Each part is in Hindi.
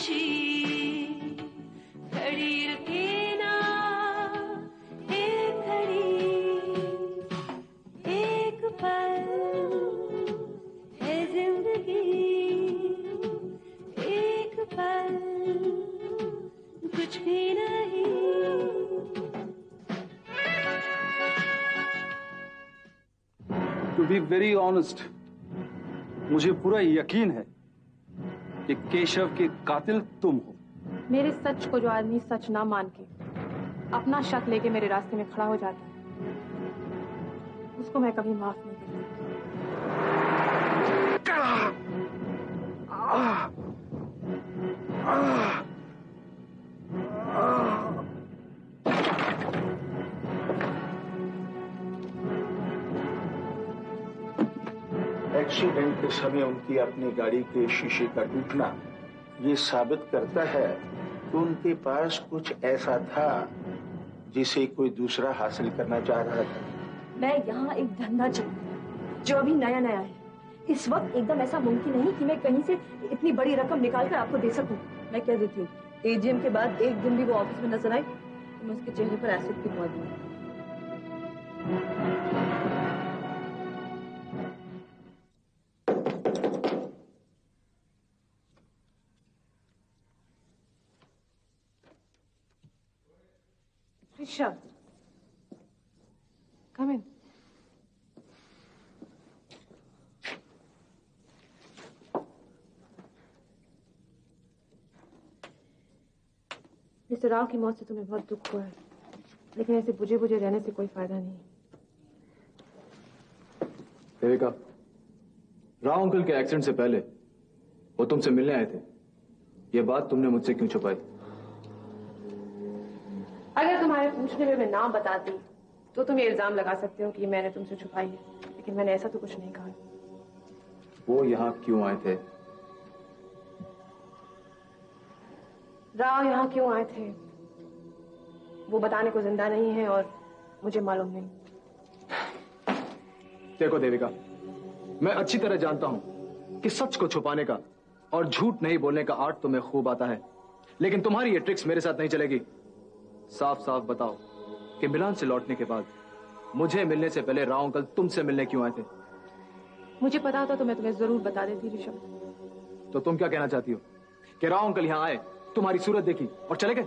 खामोशी खड़ी रखे ना एक घड़ी एक पल है जिंदगी एक पल कुछ भी नहीं। To be very honest, मुझे पूरा यकीन है कि केशव के कातिल तुम हो। मेरे सच को जो आदमी सच ना मान के अपना शक लेके मेरे रास्ते में खड़ा हो जाता है, उसको मैं कभी माफ नहीं एक्सीडेंट के समय उनकी अपनी गाड़ी के शीशे का टूटना ये साबित करता है कि उनके पास कुछ ऐसा था जिसे कोई दूसरा हासिल करना चाह रहा था। मैं यहाँ एक धंधा चल जो अभी नया नया है। इस वक्त एकदम ऐसा मुमकिन नहीं कि मैं कहीं से इतनी बड़ी रकम निकाल कर आपको दे सकूं। मैं कह देती हूँ, एजीएम के बाद एक दिन भी वो ऑफिस में नजर आए तो मैं उसके चेहरे पर एसिड पिघलवा दूंगी। Rishabh, come in. Mister Rao की मौत से तुम्हें बहुत दुख हुआ है, लेकिन ऐसे बुझे बुझे रहने से कोई फायदा नहीं। देविका, राव अंकल के एक्सीडेंट से पहले वो तुमसे मिलने आए थे। ये बात तुमने मुझसे क्यों छुपाई? अगर तुम्हारे पूछने में मैं ना बताती तो तुम ये इल्जाम लगा सकते हो कि मैंने तुमसे छुपाई है, लेकिन मैंने ऐसा तो कुछ नहीं कहा। वो यहाँ क्यों आए थे? राव यहाँ क्यों आए थे वो बताने को जिंदा नहीं है और मुझे मालूम नहीं। देखो देविका, मैं अच्छी तरह जानता हूं कि सच को छुपाने का और झूठ नहीं बोलने का आर्ट तुम्हें खूब आता है, लेकिन तुम्हारी ये ट्रिक्स मेरे साथ नहीं चलेगी। साफ साफ बताओ कि मिलान से लौटने के बाद मुझे मिलने से पहले राव अंकल तुमसे मिलने क्यों आए थे? मुझे पता होता तो मैं तुम्हें जरूर बता देती ऋषभ। तो तुम क्या कहना चाहती हो कि राव अंकल यहाँ आए, तुम्हारी सूरत देखी और चले गए?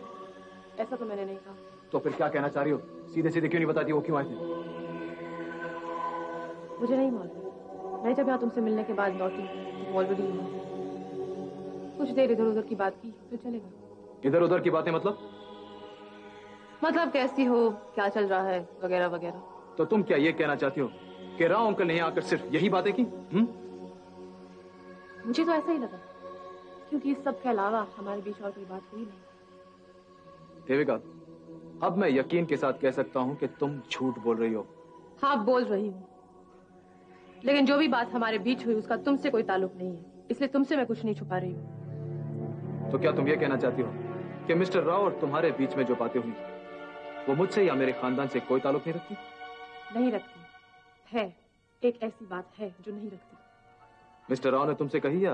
ऐसा तो मैंने नहीं कहा। तो फिर क्या कहना चाह रही हो? सीधे सीधे क्यों नहीं बताती वो क्यों आए थे? मुझे नहीं मालूम। मैं जब यहाँ तुमसे मिलने के बाद लौटी तो ऑलरेडी कुछ देर इधर उधर की बात की तो चलेगा। इधर उधर की बातें मतलब कैसी हो, क्या चल रहा है, वगैरह वगैरह। तो तुम क्या ये कहना चाहती हो कि राव अंकल ने यहाँ आकर सिर्फ यही बातें की? मुझे तो ऐसा ही लगा, क्योंकि इस सब के अलावा हमारे बीच और कोई बात हुई नहीं। देविका, अब मैं यकीन के साथ कह सकता हूँ कि तुम झूठ बोल रही हो। हाँ, बोल रही हूँ, लेकिन जो भी बात हमारे बीच हुई उसका तुमसे कोई ताल्लुक नहीं है, इसलिए तुमसे मैं कुछ नहीं छुपा रही हूँ। तो क्या तुम ये कहना चाहती हो कि मिस्टर राव और तुम्हारे बीच में जो बातें हुई वो मुझसे या मेरे खानदान से कोई ताल्लुक नहीं रखती? नहीं रखती है। एक ऐसी बात है जो नहीं रखती। मिस्टर राव ने तुमसे कही या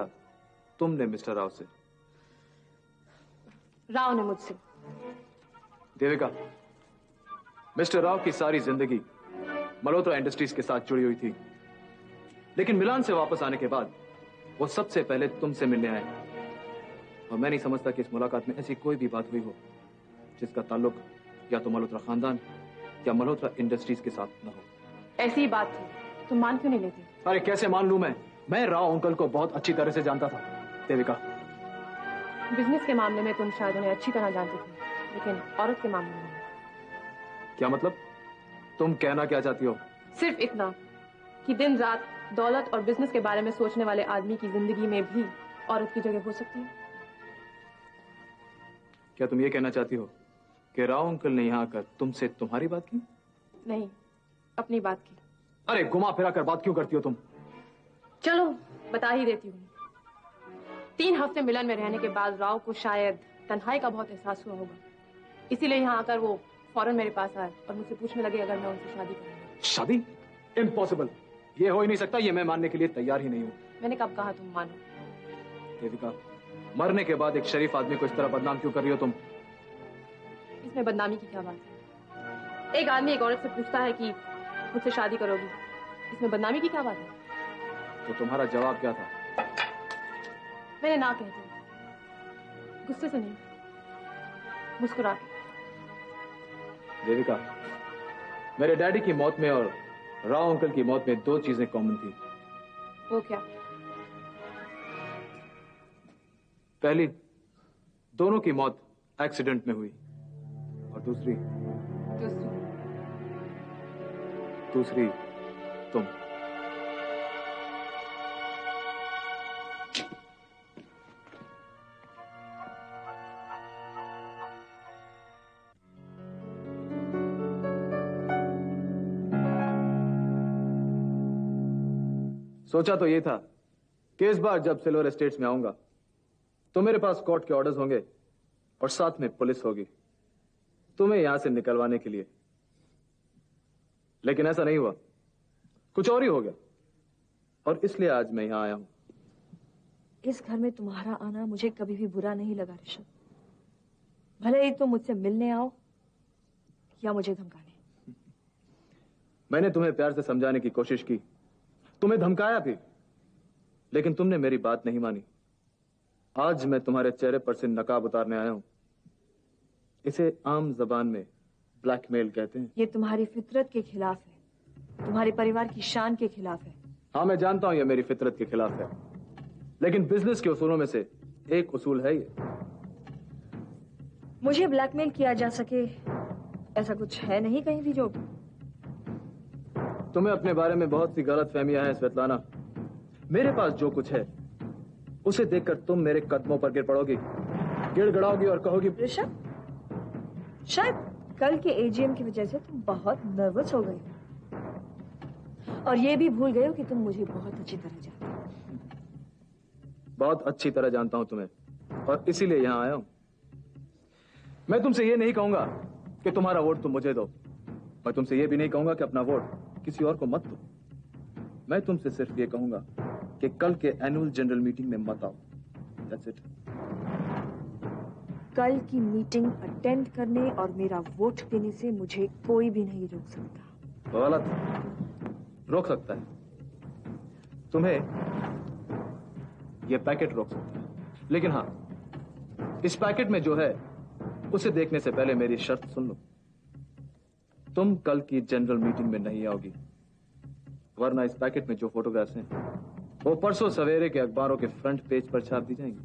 तुमने मिस्टर राव से? राव ने मुझसे। देविका, मिस्टर राव की सारी जिंदगी मल्होत्रा इंडस्ट्रीज के साथ जुड़ी हुई थी, लेकिन मिलान से वापस आने के बाद वो सबसे पहले तुमसे मिलने आए, और मैं नहीं समझता कि इस मुलाकात में ऐसी कोई भी बात हुई हो जिसका ताल्लुक या तो मल्होत्रा खानदान या मल्होत्रा इंडस्ट्रीज के साथ न हो। ऐसी ही बात थी, तुम मान क्यों नहीं लेती? अरे कैसे मान लूं मैं राव अंकल को बहुत अच्छी तरह से जानता था। देविका, बिजनेस के मामले में तुम शायद उन्हें अच्छी तरह जानती थी, लेकिन औरत के मामले में नहीं। क्या मतलब? तुम कहना क्या चाहती हो? सिर्फ इतना कि दिन रात दौलत और बिजनेस के बारे में सोचने वाले आदमी की जिंदगी में भी औरत की जगह हो सकती है। क्या तुम ये कहना चाहती हो कि राव अंकल ने यहाँ आकर तुमसे तुम्हारी बात की? नहीं, अपनी बात की। अरे घुमा फिरा कर बात क्यों करती हो तुम? चलो बता ही देती हूँ। 3 हफ्ते मिलन में रहने के बाद राव को शायद तन्हाई का बहुत एहसास हुआ होगा, इसीलिए यहाँ आकर वो फौरन मेरे पास आए और मुझसे पूछने लगे अगर मैं उनसे शादी करूँगा। शादी? इम्पॉसिबल, ये हो ही नहीं सकता, ये मैं मानने के लिए तैयार ही नहीं हूँ। मैंने कब कहा तुम मानो? देविका, मरने के बाद एक शरीफ आदमी को इस तरह बदनाम क्यों कर रही हो तुम? इसमें बदनामी की क्या बात है? एक आदमी एक औरत से पूछता है कि मुझसे शादी करोगी, इसमें बदनामी की क्या बात है? तो तुम्हारा जवाब क्या था? मैंने ना कह दी, गुस्से से नहीं, मुस्कुरा के। देविका, मेरे डैडी की मौत में और राव अंकल की मौत में दो चीजें कॉमन थी। वो क्या? पहली, दोनों की मौत एक्सीडेंट में हुई, और दूसरी तुम। सोचा तो ये था कि इस बार जब सिल्वर एस्टेट्स में आऊंगा तो मेरे पास कोर्ट के ऑर्डर्स होंगे और साथ में पुलिस होगी तुम्हें यहां से निकलवाने के लिए। लेकिन ऐसा नहीं हुआ, कुछ और ही हो गया, और इसलिए आज मैं यहां आया हूं। इस घर में तुम्हारा आना मुझे कभी भी बुरा नहीं लगा ऋषभ। भले ही तुम मुझसे मिलने आओ या मुझे धमकाने। मैंने तुम्हें प्यार से समझाने की कोशिश की, तुम्हें धमकाया भी, लेकिन तुमने मेरी बात नहीं मानी। आज मैं तुम्हारे चेहरे पर से नकाब उतारने आया हूं। इसे आम जबान में ब्लैकमेल कहते हैं। ये तुम्हारी फितरत के खिलाफ है, तुम्हारे परिवार की शान के खिलाफ है। हाँ, मैं जानता हूं ये मेरी फितरत के खिलाफ है, लेकिन बिजनेस के उसूलों में से एक उसूल है ये। मुझे ब्लैकमेल किया जा सके ऐसा कुछ है नहीं कहीं भी जो। तुम्हें अपने बारे में बहुत सी गलत फहमियां हैं स्वेतलाना। मेरे पास जो कुछ है उसे देखकर तुम मेरे कदमों पर गिर पड़ोगी, गिड़गिड़ाओगी और कहोगी। ऋषभ, शायद कल के एजीएम की वजह से तुम बहुत नर्वस हो गए हो और ये भी भूल गए हो कि तुम मुझे बहुत अच्छी तरह जानते हो। बहुत अच्छी तरह जानता हूं तुम्हें, और इसीलिए यहां आया हूं। मैं तुमसे ये नहीं कहूंगा कि तुम्हारा वोट तुम मुझे दो, मैं तुमसे ये भी नहीं कहूंगा कि अपना वोट किसी और को मत दो। मैं तुमसे सिर्फ ये कहूंगा कि कल के एनुअल जनरल मीटिंग में मत आओ। That's it. कल की मीटिंग अटेंड करने और मेरा वोट देने से मुझे कोई भी नहीं रोक सकता। गलत, रोक सकता है। तुम्हें यह पैकेट रोक सकता है, लेकिन हाँ, इस पैकेट में जो है उसे देखने से पहले मेरी शर्त सुन लो। तुम कल की जनरल मीटिंग में नहीं आओगी, वरना इस पैकेट में जो फोटोग्राफ्स हैं वो परसों सवेरे के अखबारों के फ्रंट पेज पर छाप दी जाएंगी।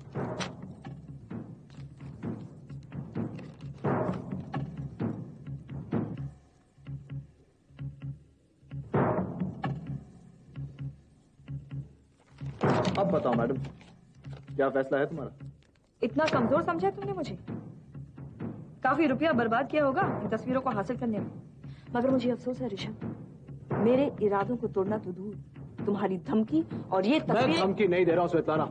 अब बताओ मैडम, क्या फैसला है तुम्हारा? इतना कमजोर समझा तुमने मुझे? काफी रुपया बर्बाद किया होगा इन तस्वीरों को हासिल करने में, मगर मुझे अफसोस है ऋषभ, मेरे इरादों को तोड़ना तो दूर, तुम्हारी धमकी और ये मैं तस्वीर। धमकी नहीं दे रहा हूं स्वेतलाना,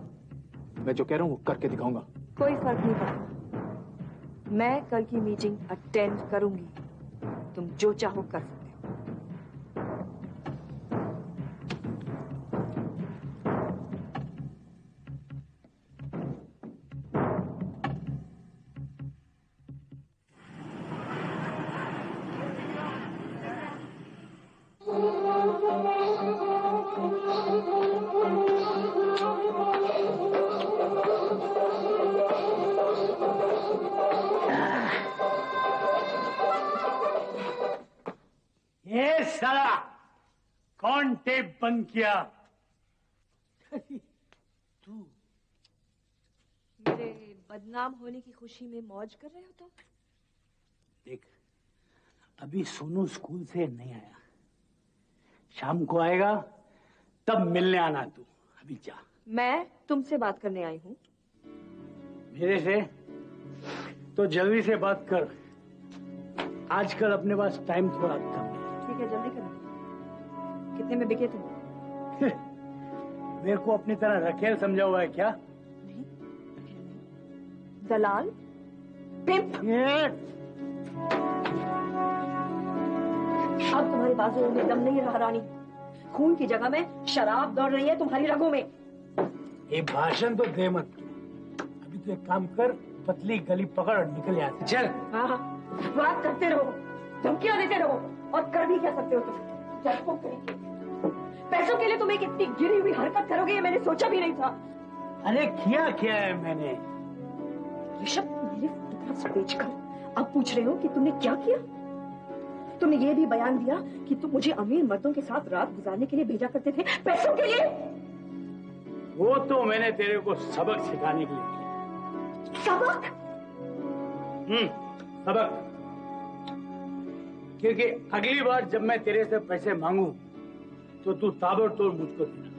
मैं जो कह रहा हूं वो करके दिखाऊंगा। कोई फर्क नहीं पड़ता, मैं कल की मीटिंग अटेंड करूंगी। तुम जो चाहो कर सकते हो। ये साला कौन टेप बंद किया? तू मेरे बदनाम होने की खुशी में मौज कर रहे हो तुम? देख, अभी सोनू स्कूल से नहीं आया, शाम को आएगा तब मिलने आना। तू अभी जा। मैं तुमसे बात करने आई हूँ। मेरे से तो जल्दी से बात कर, आजकल अपने पास टाइम थोड़ा कम है। ठीक है, जल्दी करो। कितने में बिके तुम? मेरे को अपनी तरह रखेल समझा हुआ है क्या? नहीं, दलाल, पिंप। अब तुम्हारी बाजुओं में दम नहीं रहा रानी, खून की जगह में शराब दौड़ रही है तुम्हारी रगों में। ये भाषण तो दे मत, अभी तू एक काम कर, पतली गली पकड़ और निकल यहाँ से। चल। हाँ हाँ, बात करते रहो, धमकियां देते रहो, और कर भी क्या सकते हो तुम? डरपोक तरीके। पैसों के लिए तुम एक इतनी गिरी हुई हरकत करोगे ये मैंने सोचा भी नहीं था। अरे किया क्या है मैंने? ऋषभ, मेरे फोटोग्राफ्स बेचकर अब पूछ रहे हो कि तुमने क्या किया? तुमने ये भी बयान दिया कि तुम मुझे अमीर मर्दों के साथ रात गुजारने के लिए भेजा करते थे, पैसों के लिए। वो तो मैंने तेरे को सबक सिखाने के लिए किया। सबक? सबक। क्योंकि अगली बार जब मैं तेरे से पैसे मांगू तो तू ताबड़तोड़ मुझको देना।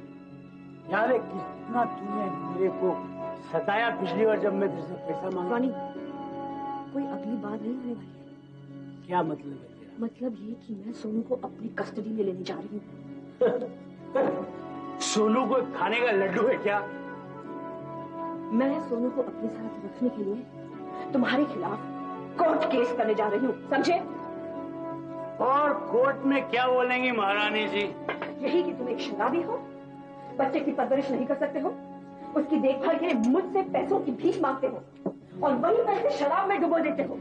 याद है कितना तूने मेरे को सताया पिछली बार जब मैं तुझसे पैसा मांगा? रानी, कोई अगली बार नहीं होने वाली है। क्या मतलब है तेरा? मतलब ये कि मैं सोनू को अपनी कस्टडी में लेने जा रही हूँ। सोनू को खाने का लड्डू है क्या? मैं सोनू को अपने साथ रखने के लिए तुम्हारे खिलाफ कोर्ट केस करने जा रही हूँ, समझे? और कोर्ट में क्या बोलेंगी महारानी जी? यही कि तुम एक शराबी हो, बच्चे की परवरिश नहीं कर सकते हो, उसकी देखभाल के लिए मुझसे पैसों की भीख मांगते हो और वही पैसे शराब में डुबो देते हो।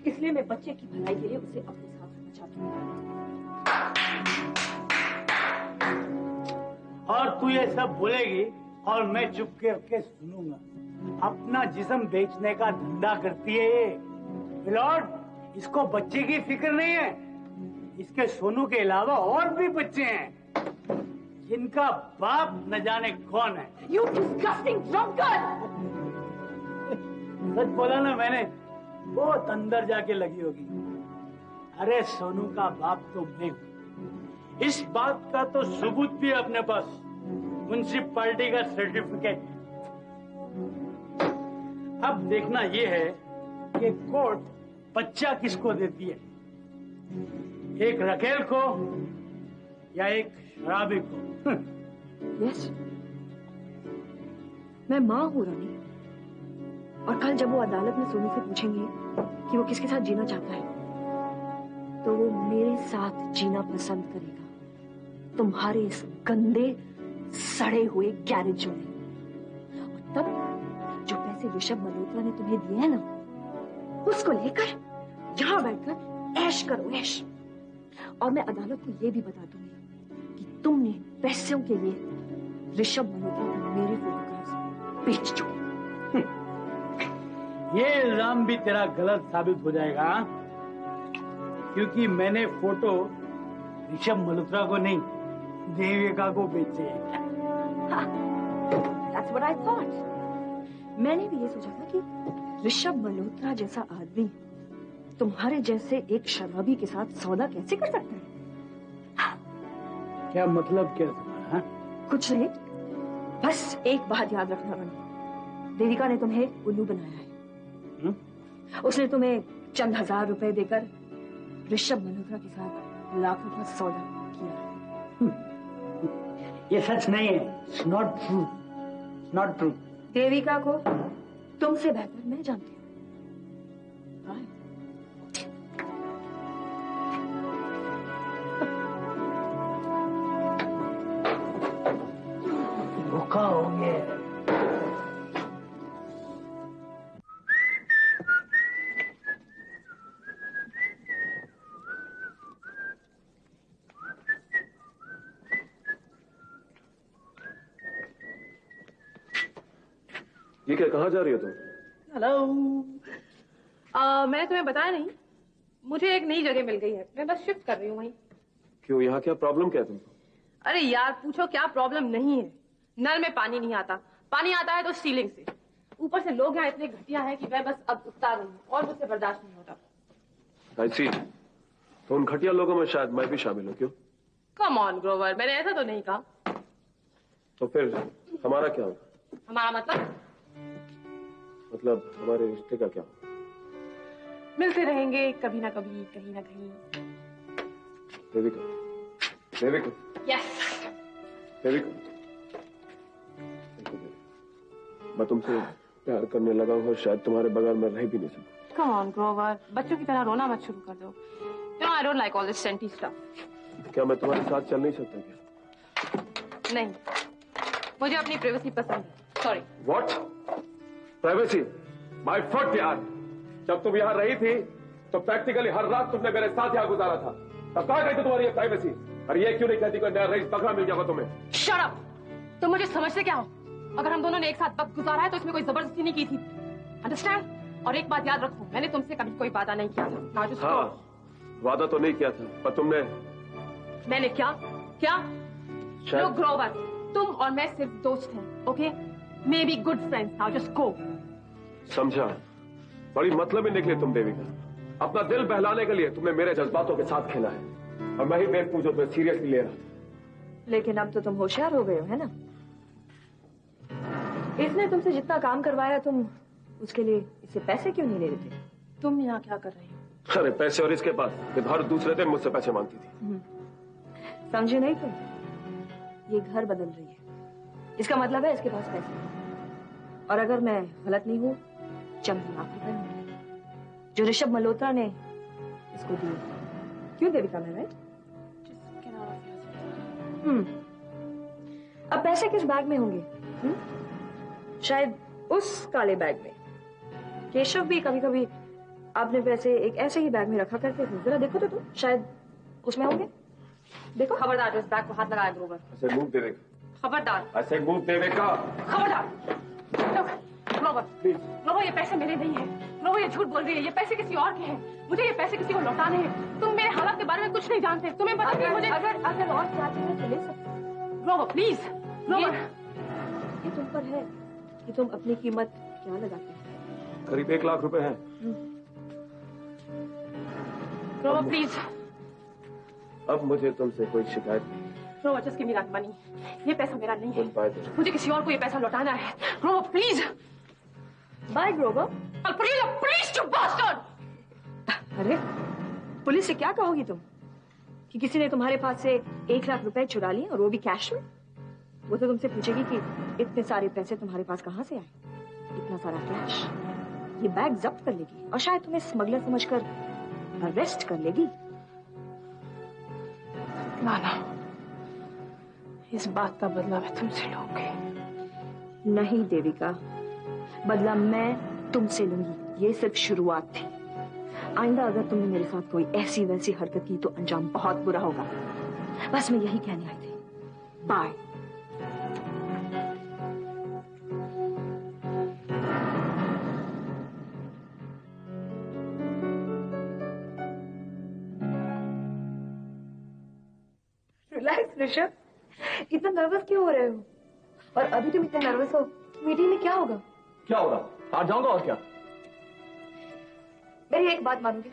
इसलिए मैं बच्चे की भलाई के लिए उसे अपने साथ रखना चाहती हूँ। और तू ये सब बोलेगी और मैं चुप के सुनूंगा। अपना जिस्म बेचने का धंधा करती है ये मिलॉर्ड। इसको बच्चे की फिक्र नहीं है। इसके सोनू के अलावा और भी बच्चे हैं जिनका बाप न जाने कौन है। You disgusting drunkard! सच बोला ना मैंने, बहुत अंदर जाके लगी होगी। अरे सोनू का बाप तो मैं हूँ। इस बात का तो सबूत भी है अपने पास, म्युनिसिपैलिटी का सर्टिफिकेट। अब देखना ये है कि कोर्ट बच्चा किसको देती है, एक रकेल को या एक शराबी को। यस, मैं माँ हूँ रानी, और कल जब वो अदालत में सोनू से पूछेंगे कि वो किसके साथ जीना चाहता है तो वो मेरे साथ जीना पसंद करेगा, तुम्हारे इस गंदे सड़े हुए गैरेज में। और तब जो पैसे ऋषभ मल्होत्रा ने तुम्हें दिए हैं ना, उसको लेकर यहाँ बैठकर ऐश करो, ऐश। और मैं अदालत को ये भी बता दूंगी कि तुमने पैसों के लिए ऋषभ मल्होत्रा को मेरे फोटोग्राफ्स बेच चुके। ये इल्जाम भी तेरा गलत साबित हो जाएगा, क्योंकि मैंने फोटो ऋषभ मल्होत्रा को नहीं, देविका को बेचे हैं। That's what I thought. मैंने भी ये सोचा था कि ऋषभ मल्होत्रा जैसा आदमी तुम्हारे जैसे एक शराबी के साथ सौदा कैसे कर सकता है? क्या मतलब क्या तुम्हारा? कुछ नहीं, बस एक बात याद रखना रानी, देविका ने तुम्हें उल्लू बनाया है। उसने तुम्हें चंद हजार रुपए देकर ऋषभ मल्होत्रा के साथ लाखों का सौदा किया। ये सच नहीं है। It's not true. It's not true. Devika को तुमसे बेहतर मैं जानती हूँ। धोखा हो गया। ये क्या, कहाँ जा रही हो तुम? हेलो, मैंने तुम्हें बताया नहीं, मुझे एक नई जगह मिल गई है, मैं बस शिफ्ट कर रही हूँ वहीं। क्यों, यहाँ क्या प्रॉब्लम क्या है तुमको? अरे यार पूछो क्या प्रॉब्लम नहीं है। नल में पानी नहीं आता, पानी आता है तो सीलिंग से। ऊपर से लोग यहाँ इतने घटिया हैं कि मैं बस अब उकता रही हूँ और मुझसे बर्दाश्त नहीं होता। आई सी, तो उन घटिया लोगों में शायद मैं भी शामिल हूँ। क्यों? कम ऑन ग्रोवर, मैंने ऐसा तो नहीं कहा। तो फिर हमारा क्या होगा? हमारा मतलब हमारे रिश्ते का क्या होगा? मिलते रहेंगे कभी ना कभी, कहीं ना कहीं। देविका, देविका, यस देविका, मैं तुमसे प्यार करने लगा हूँ और शायद तुम्हारे बगैर मैं रह भी नहीं सकूं। कम ऑन ग्रोवर, बच्चों की तरह रोना मत शुरू कर दो। You know I don't like all this senti stuff. क्या मैं तुम्हारे साथ चल नहीं सकता क्या? नहीं, मुझे अपनी प्राइवेसी पसंद है। Sorry. What? Privacy my foot यार। जब तुम यहाँ रही थी तो प्रैक्टिकली हर रात तुमने मेरे साथ यहाँ गुजारा था। तब कहाँ गई थी तुम्हारी ये प्राइवेसी? और ये क्यों नहीं कहती कोई नया रईस बकरा मिल जाएगा तुम्हें? Shut up! तुम मुझे समझते क्या हो? अगर हम दोनों ने एक साथ वक्त गुजारा है तो इसमें कोई जबरदस्ती नहीं की थी। अंडरस्टैंड? और एक बात याद रखो, मैंने तुमसे कभी कोई वादा नहीं किया था। हाँ, वादा तो नहीं किया था, पर तुमने। मैंने क्या क्या? लोग ग्रोवर, तुम और मैं सिर्फ दोस्त हैं, okay? May be good friends, now just go. समझा, बड़ी मतलब ही निकली तुम देविका। अपना दिल बहलाने के लिए तुमने मेरे जज्बातों के साथ खेला है और मैं ही बेवकूफ जो तुम्हें सीरियसली ले रहा था। लेकिन अब तो तुम होशियार हो गए हो, है ना? इसने तुमसे जितना काम करवाया, तुम उसके लिए इससे पैसे क्यों नहीं ले रहे थे? तुम यहाँ क्या कर रही हो? अरे पैसे और इसके पास कि हर दूसरे दिन मुझसे पैसे मांगती थी। समझे नहीं तुम? ये घर बदल रही है, इसका मतलब है इसके पास पैसे हैं। और अगर मैं गलत नहीं हूँ, चंद लाख रुपए मिले जो ऋषभ मल्होत्रा ने इसको दिए। क्यों देविका, मैं राइट? अब पैसे किस बैग में होंगे? शायद उस काले बैग में। केशव भी कभी कभी आपने पैसे एक ऐसे ही बैग में रखा करते थे। जरा देखो तो तुम, शायद उसमें होंगे। देखो। खबरदार, इस बैग को हाथ लगाया ग्रोवर। ऐसे मूव देवेगा। खबरदार, ऐसे मूव देवेगा। खबरदार। ग्रोवर, ग्रोवर, ये पैसे मेरे नहीं है। ग्रोवर, ये झूठ बोल रही है। ये पैसे किसी और के हैं। मुझे ये पैसे किसी को लौटाने हैं। तुम मेरे हालात के बारे में कुछ नहीं जानते। तुम्हें पता नहीं मुझे। अगर और चाहते हैं तो ले सकते। ग्रोवर, प्लीज। ग्रोवर, ये तुम पर है कि तुम अपनी कीमत क्या लगाते हो। करीब 1 लाख रुपए है। ग्रोवर, प्लीज। अब मुझे तुमसे कोई शिकायत नहीं। Grover, just give me that money. ये पैसा मेरा नहीं है। मुझे किसी और को ये पैसा लौटाना है। Grover, please. Bye Grover. Please to bastard. अरे, पुलिस से क्या कहोगी तुम कि किसी ने तुम्हारे पास से 1 लाख रुपए चुरा लिए, और वो भी कैश में? वो तो तुमसे पूछेगी कि इतने सारे पैसे तुम्हारे पास कहाँ से आए, इतना सारा कैश। ये बैग जब्त कर लेगी और शायद तुम्हें स्मगलर समझकर अरेस्ट कर लेगी। नाना, इस बात का बदला मैं तुमसे लूंगी। नहीं देविका, बदला मैं तुमसे लूंगी। ये सिर्फ शुरुआत थी। आइंदा अगर तुमने मेरे साथ कोई ऐसी वैसी हरकत की तो अंजाम बहुत बुरा होगा। बस मैं यही कहने आई थी। बाय। रिलैक्स ऋषभ, इतना नर्वस क्यों हो रहे हो? और अभी तुम इतने नर्वस हो, मीटिंग में क्या होगा? क्या होगा? हार जाऊंगा और क्या? मेरी एक बात मानोगे?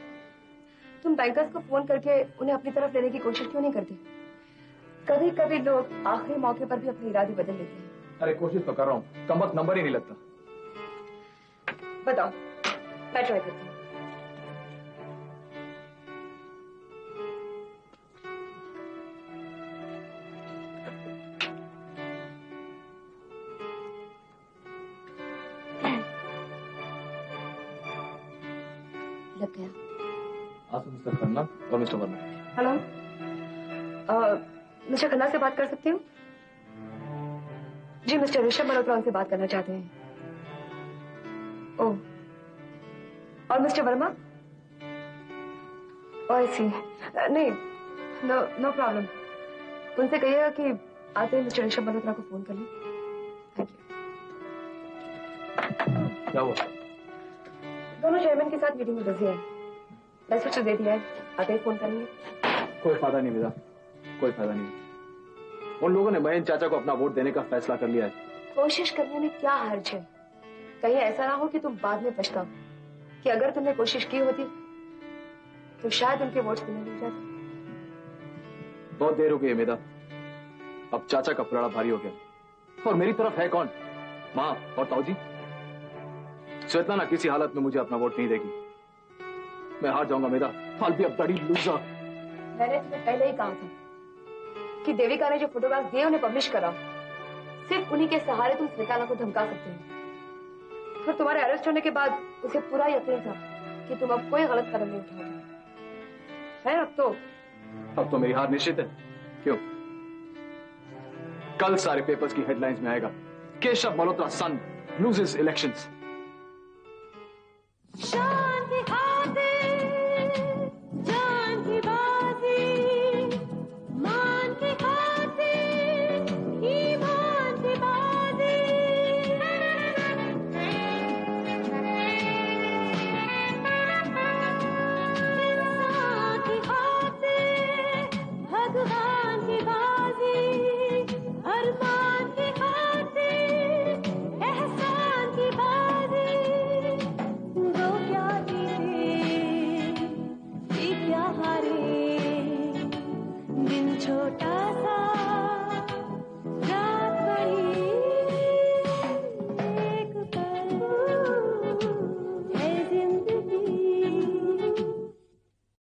तुम बैंकर्स को फोन करके उन्हें अपनी तरफ लेने की कोशिश क्यों नहीं करते? कभी कभी लोग आखिरी मौके पर भी अपने इरादे बदल लेते हैं। अरे कोशिश तो कर रहा हूँ, कम वक्त नंबर ही नहीं लगता। बताओ, मैं ट्राई करती हूँ। लग गया। आज मिस्टर खन्ना और mister Verma. Hello, mister Khanna से बात कर सकती हूँ? जी, मिस्टर ऋषभ मल्होत्रा उनसे बात करना चाहते हैं। ओह, और मिस्टर वर्मा? ओह, आई सी। नहीं, नो प्रॉब्लम। उनसे कहिएगा कि आते ही मिस्टर ऋषभ मल्होत्रा को फोन कर लें। Thank you. क्या हुआ? दोनों चेयरमैन के साथ मीटिंग में बिजी हैं। मैसेज तो दे दिया है, आते ही फोन करेंगे। कोई फायदा नहीं विदा, कोई फायदा नहीं। उन लोगों ने महेंद्र चाचा को अपना वोट देने का फैसला कर लिया है। कोशिश करने में क्या हर्ज है? कहीं ऐसा ना हो कि तुम बाद में पछताओ कि अगर तुमने कोशिश की होती तो शायद उनके वोट्स तुम्हें मिल जाते। बहुत देर हो गई है मेदा, अब चाचा का पलड़ा भारी हो गया। और मेरी तरफ है कौन? माँ और ताऊजी। श्वेता किसी हालत में मुझे अपना वोट नहीं देगी। मैं हार जाऊंगा मेदा। I'll be a bloody loser। मैंने तुम्हें पहले ही कहा था कि देविका ने जो फोटोग्राफ दिए उन्हें पब्लिश कराओ। सिर्फ उन्हीं के सहारे तुम श्वेता को धमका सकते हो। फिर तुम्हारे अरेस्ट होने के बाद उसे पूरा यकीन था कि तुम अब कोई गलत कदम नहीं उठाओगे। खैर, अब तो मेरी हार निश्चित है। क्यों? कल सारे पेपर्स की हेडलाइंस में आएगा, केशव मल्होत्रा सन लूजेस इलेक्शंस। शाम